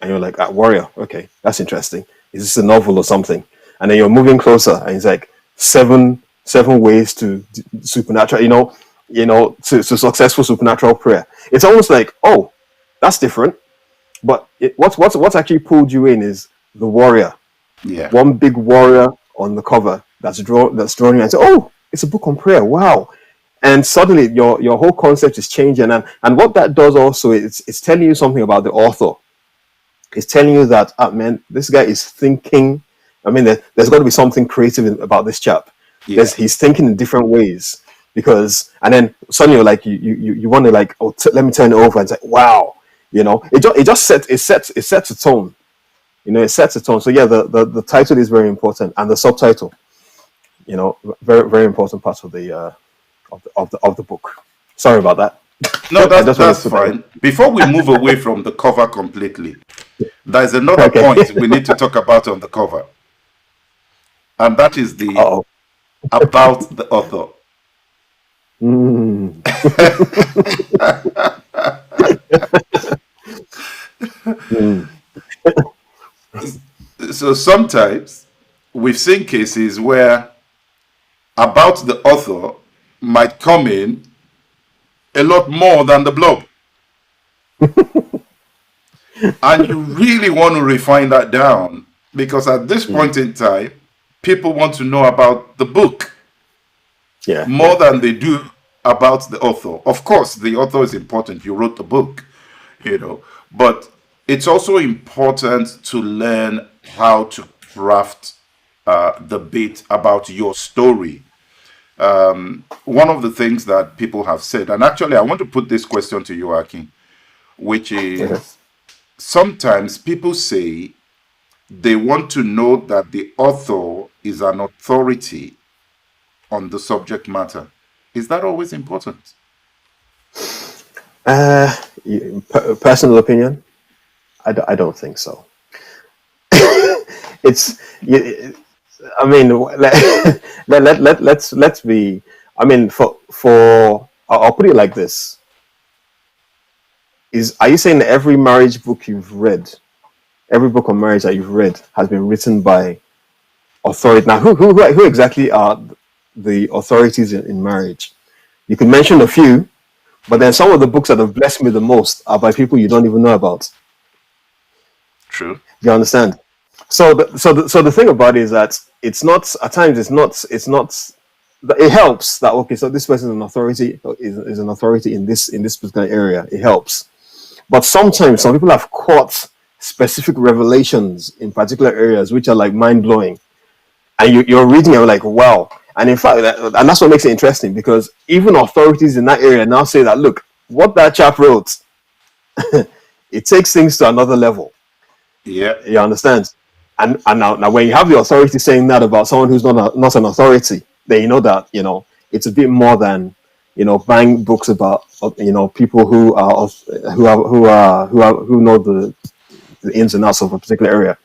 Speaker 3: and you're like, warrior, okay, that's interesting. Is this a novel or something? And then you're moving closer, and it's like seven ways to supernatural, to successful supernatural prayer. It's almost like, oh, that's different. But what's actually pulled you in is the warrior.
Speaker 2: Yeah.
Speaker 3: One big warrior on the cover that's drawn you and say, oh, it's a book on prayer. Wow. And suddenly your whole concept is changing. And what that does also is it's telling you something about the author. It's telling you that, man, this guy is thinking. I mean, there's got to be something creative about this chap.
Speaker 2: Yeah.
Speaker 3: He's thinking in different ways, and then suddenly you're like, you want to like, oh, let me turn it over and say, wow, it sets a tone. It sets a tone. So yeah, the title is very important, and the subtitle, very very important part of the book. Sorry about that.
Speaker 2: No, that's fine. Before we move away from the cover completely, there's another point we need to talk about on the cover, and that is about the author. So sometimes we've seen cases where about the author might come in a lot more than the blog. And you really want to refine that down, because at this point in time, people want to know about the book more than they do about the author. Of course, the author is important. You wrote the book, but it's also important to learn how to craft the bit about your story. One of the things that people have said, and actually I want to put this question to you, Akin, which is, sometimes people say they want to know that the author is an authority on the subject matter. Is that always important?
Speaker 3: Personal opinion, I don't think so. I mean, let's be. I mean, I'll put it like this: are you saying that every marriage book you've read, every book on marriage that you've read, has been written by authority? Now, who exactly are the authorities in marriage? You can mention a few, but then some of the books that have blessed me the most are by people you don't even know about.
Speaker 2: True.
Speaker 3: You understand? So the thing about it is that it's not, at times it's not, it helps that, okay, so this person is an authority, is an authority in this particular area. It helps. But sometimes some people have caught specific revelations in particular areas which are like mind-blowing. And you're reading and you're like, wow. And in fact, and that's what makes it interesting, because even authorities in that area now say that, look, what that chap wrote, it takes things to another level.
Speaker 2: Yeah.
Speaker 3: You understand? And now when you have the authority saying that about someone who's not an authority, then you know that, it's a bit more than, buying books about, people who know the ins and outs of a particular area.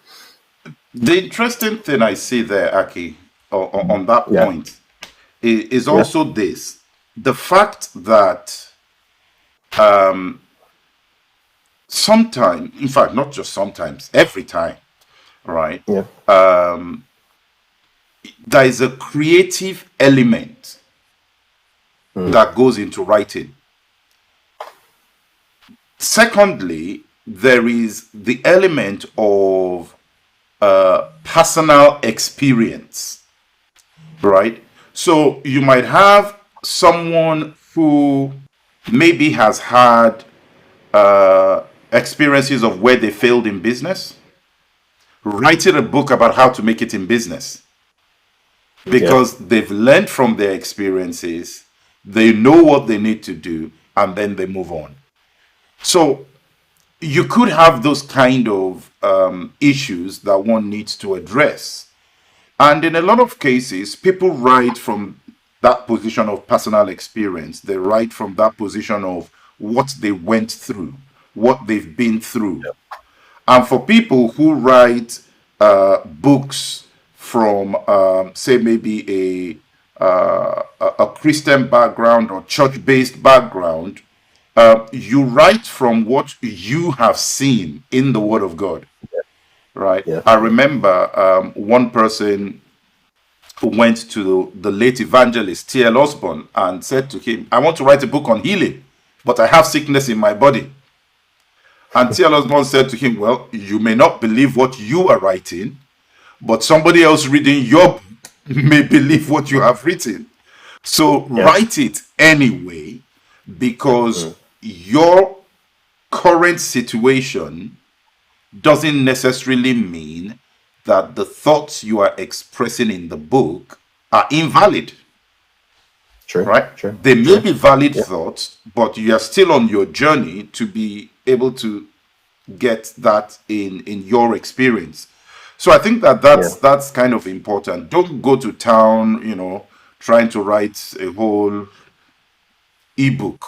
Speaker 2: The interesting thing I see there, Aki, on that point, is also this: the fact that sometimes, in fact, not just sometimes, every time, right?
Speaker 3: Yeah.
Speaker 2: there is a creative element that goes into writing. Secondly, there is the element of personal experience, right? So you might have someone who maybe has had experiences of where they failed in business, writing a book about how to make it in business because they've learned from their experiences, they know what they need to do, and then they move on. So you could have those kind of issues that one needs to address. And in a lot of cases, people write from that position of personal experience. They write from that position of what they went through, what they've been through. And for people who write books from, say, maybe a Christian background or church-based background, you write from what you have seen in the Word of God, right?
Speaker 3: Yeah.
Speaker 2: I remember one person who went to the late evangelist T.L. Osborne and said to him, I want to write a book on healing, but I have sickness in my body. And T.L. Osborne said to him, well, you may not believe what you are writing, but somebody else reading your book may believe what you have written. So write it anyway, because your current situation doesn't necessarily mean that the thoughts you are expressing in the book are invalid.
Speaker 3: True.
Speaker 2: Right?
Speaker 3: True.
Speaker 2: They may be valid thoughts, but you are still on your journey to be able to get that in your experience. So I think that that's kind of important. Don't go to town, trying to write a whole ebook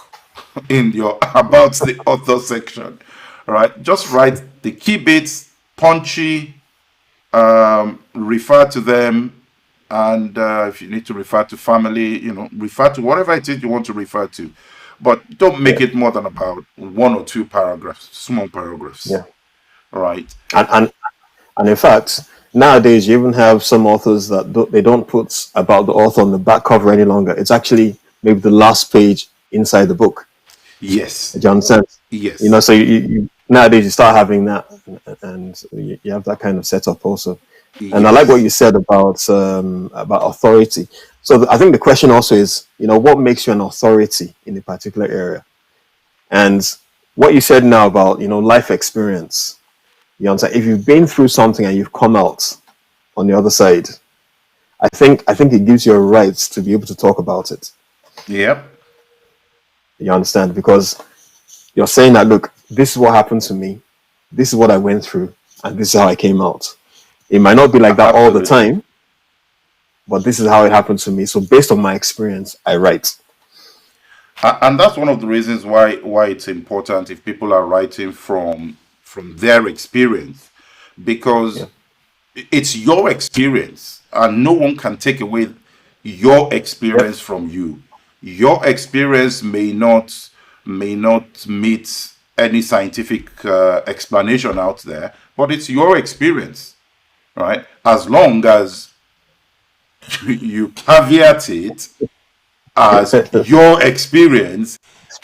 Speaker 2: in your about the author section, right? Just write the key bits, punchy, refer to them, and if you need to refer to family, refer to whatever it is you want to refer to, but don't make it more than about 1 or 2 paragraphs, small paragraphs. Right.
Speaker 3: And in fact, nowadays you even have some authors that they don't put about the author on the back cover any longer. It's actually maybe the last page inside the book.
Speaker 2: Yes.
Speaker 3: Do you understand?
Speaker 2: Yes.
Speaker 3: So you nowadays you start having that, and you have that kind of setup also. And I like what you said about authority. So I think the question also is, what makes you an authority in a particular area? And what you said now about, life experience. You understand? If you've been through something and you've come out on the other side, I think it gives you a right to be able to talk about it.
Speaker 2: Yep.
Speaker 3: You understand? Because you're saying that, look, this is what happened to me, this is what I went through, and this is how I came out. It might not be like that all the time, but this is how it happened to me. So based on my experience, I write.
Speaker 2: And that's one of the reasons why it's important if people are writing from their experience, because it's your experience and no one can take away your experience from you. Your experience may not meet any scientific explanation out there, but it's your experience, right? As long as you caveat it as your experience,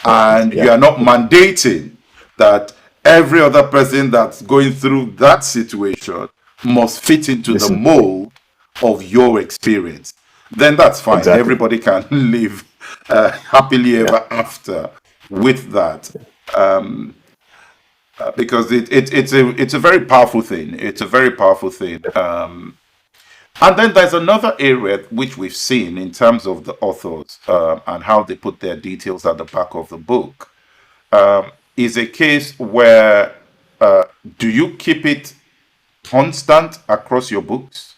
Speaker 2: and you are not mandating that every other person that's going through that situation must fit into the mold of your experience, then that's fine.
Speaker 3: Exactly.
Speaker 2: Everybody can live happily ever after with that, because it's a very powerful thing. It's a very powerful thing. And then there's another area which we've seen in terms of the authors and how they put their details at the back of the book. Is a case where do you keep it constant across your books,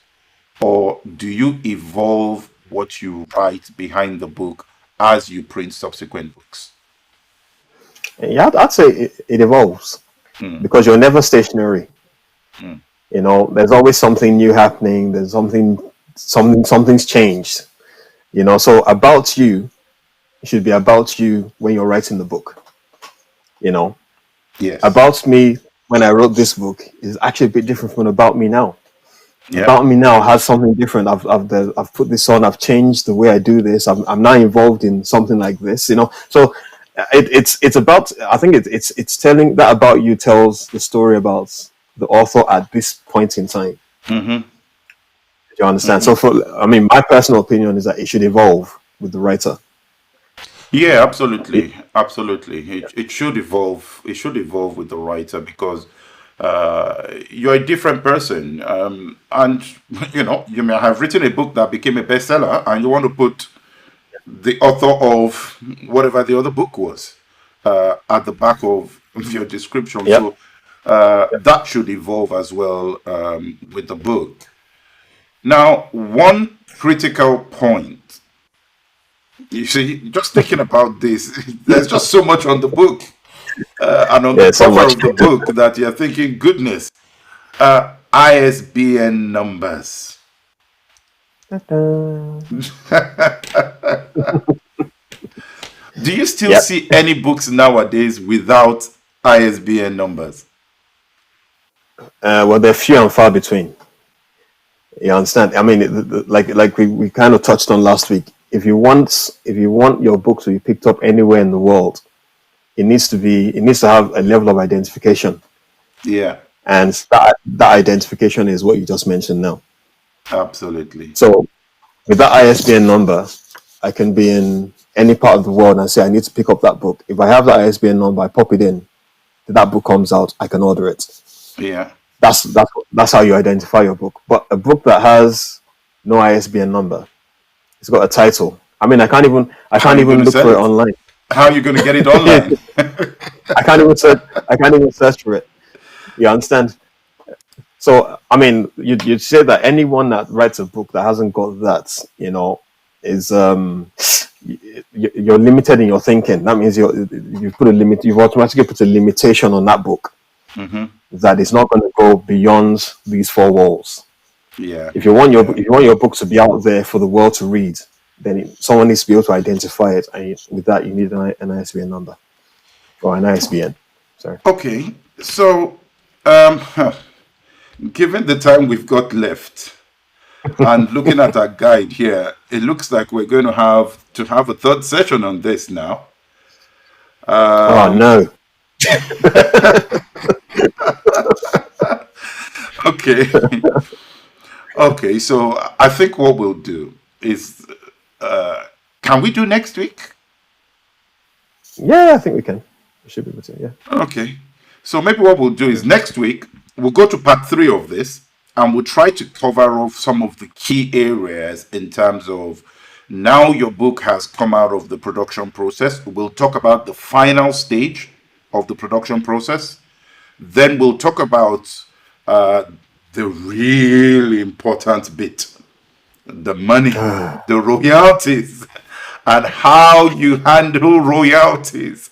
Speaker 2: or do you evolve what you write behind the book as you print subsequent books?
Speaker 3: Yeah, I'd say it evolves because you're never stationary. There's always something new happening. There's something's changed. So about you should be about you when you're writing the book.
Speaker 2: Yes.
Speaker 3: About me when I wrote this book is actually a bit different from about me now.
Speaker 2: Yeah.
Speaker 3: About Me Now has something different. I've put this on. I've changed the way I do this. I'm now involved in something like this. So it's about. I think it's telling that about you tells the story about the author at this point in time.
Speaker 2: Mm-hmm.
Speaker 3: Do you understand?
Speaker 2: Mm-hmm.
Speaker 3: So my personal opinion is that it should evolve with the writer.
Speaker 2: Yeah,
Speaker 3: It,
Speaker 2: absolutely, absolutely. It should evolve. It should evolve with the writer because you're a different person, and you may have written a book that became a bestseller, and you want to put the author of whatever the other book was at the back of your description.
Speaker 3: yep.
Speaker 2: So that should evolve as well with the book. Now, one critical point. You see, just thinking about this, there's just so much on the book and on the
Speaker 3: Yeah. So
Speaker 2: cover
Speaker 3: much.
Speaker 2: of the book that you're thinking, goodness, ISBN numbers. Do you still
Speaker 3: Yep.
Speaker 2: see any books nowadays without ISBN numbers?
Speaker 3: Well, they're few and far between. You understand? I mean, like we kind of touched on last week. If you want your book to be picked up anywhere in the world, it needs to have a level of identification,
Speaker 2: Yeah,
Speaker 3: and that identification is what you just mentioned now.
Speaker 2: absolutely.
Speaker 3: So with that ISBN number, I can be in any part of the world and say I need to pick up that book. If I have that ISBN number, I pop it in. That book comes out, I can order it.
Speaker 2: Yeah.
Speaker 3: That's how you identify your book. But a book that has no ISBN number, it's got a title. I mean, I can't
Speaker 2: How are you going to
Speaker 3: even look
Speaker 2: sell
Speaker 3: for it
Speaker 2: it?
Speaker 3: online.
Speaker 2: How are you going to get it online?
Speaker 3: I can't even search for it. You understand? So I mean, you'd say that anyone that writes a book that hasn't got that, is you're limited in your thinking. That means you've automatically put a limitation on that book,
Speaker 2: Hmm.
Speaker 3: that it's not going to go beyond these four walls.
Speaker 2: Yeah.
Speaker 3: If you want
Speaker 2: Yeah.
Speaker 3: your book to be out there for the world to read, then someone needs to be able to identify it, and with that, you need an ISBN number or an ISBN. Sorry.
Speaker 2: Okay. So, um, given the time we've got left, and looking at our guide here, it looks like we're going to have a third session on this now.
Speaker 3: Oh no.
Speaker 2: Okay. Okay. So I think what we'll do is, can we do next week?
Speaker 3: Yeah, I think we can. We should be able to. Yeah.
Speaker 2: Okay. So maybe what we'll do is next week we'll go to part 3 of this and we'll try to cover off some of the key areas in terms of now your book has come out of the production process. We'll talk about the final stage of the production process. Then we'll talk about the really important bit, the money, the royalties, and how you handle royalties.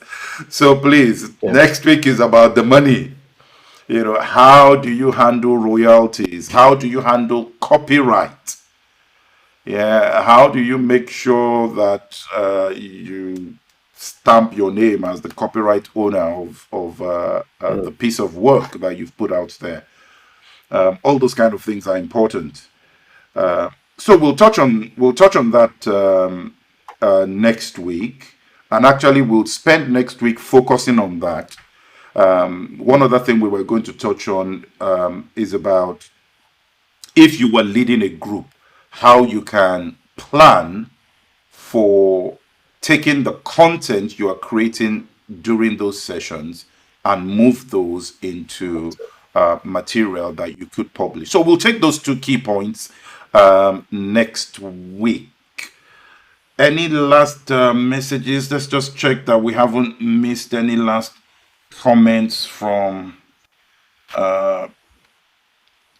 Speaker 2: So please,
Speaker 3: Yeah.
Speaker 2: next week is about the money. How do you handle royalties? How do you handle copyright? Yeah, how do you make sure that you stamp your name as the copyright owner of the piece of work that you've put out there? All those kind of things are important. So we'll touch on that next week, and actually we'll spend next week focusing on that. One other thing we were going to touch on is about if you were leading a group, how you can plan for taking the content you are creating during those sessions and move those into material that you could publish. So we'll take those two key points next week. Any last messages? Let's just check that we haven't missed any last comments from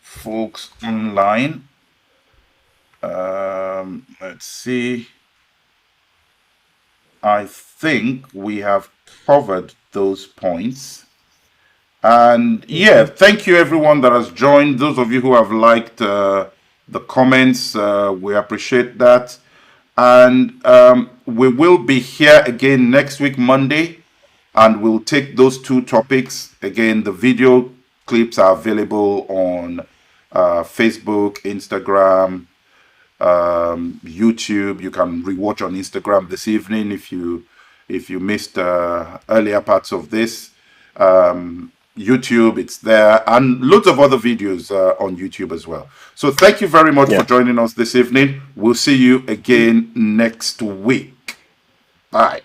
Speaker 2: folks online. Let's see. I think we have covered those points. And yeah, thank you everyone that has joined. Those of you who have liked the comments, we appreciate that. And we will be here again next week, Monday, and we'll take those two topics. Again, the video clips are available on Facebook, Instagram, YouTube. You can rewatch on Instagram this evening if you missed earlier parts of this. YouTube, it's there, and loads of other videos on YouTube as well. So thank you very much for joining us this evening. We'll see you again next week. Bye.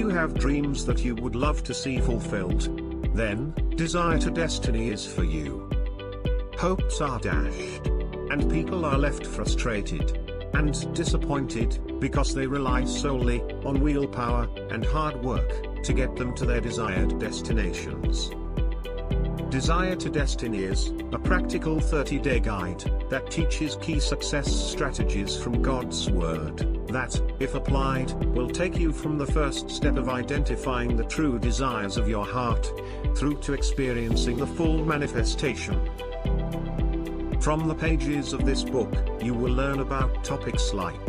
Speaker 4: Have dreams that you would love to see fulfilled? Then, Desire to Destiny is for you. Hopes are dashed, and people are left frustrated and disappointed because they rely solely on willpower and hard work to get them to their desired destinations. Desire to Destiny is a practical 30-day guide that teaches key success strategies from God's Word that, if applied, will take you from the first step of identifying the true desires of your heart through to experiencing the full manifestation. From the pages of this book, you will learn about topics like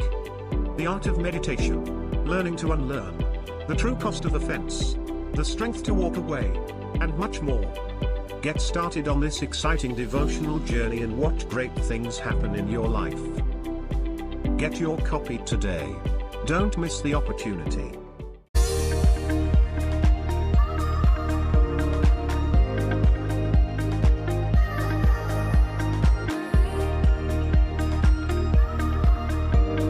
Speaker 4: the art of meditation, learning to unlearn, the true cost of offense, the strength to walk away, and much more. Get started on this exciting devotional journey and watch great things happen in your life. Get your copy today. Don't miss the opportunity.